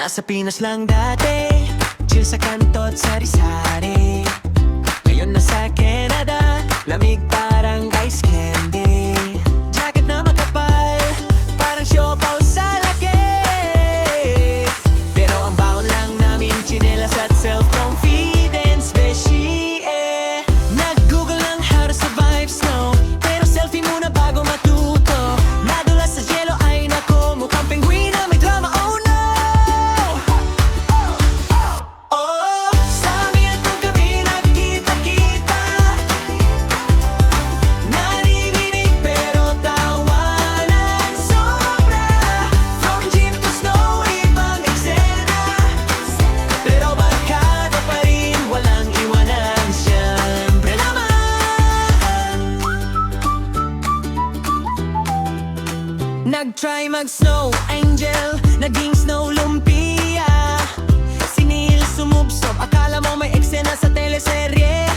Nasa Pinas lang dati, chill sa kanto at sari-sari. Ngayon nasa Canada, lamig parang ice candy. Jacket na makapal, parang siopaw sa laki. Pero ang baon lang namin, tsinelas at self-confidence, beshi eh. Nag-google ng how to survive snow, pero selfie muna bago matuto. Nadulas sa yelo, ay nako, mukhang penguin na may drama, oh no. Oh, sa amin kung kami nagkita-kita, narinig pero tawanan sobra. From jeep to snow, ibang eksena, pero barkada pa rin, walang iwanan, siyempre naman. Nag-try mag-snow angel, naging snow lumpia. Si Neil sumubsob, akala mo may eksena sa teleserye.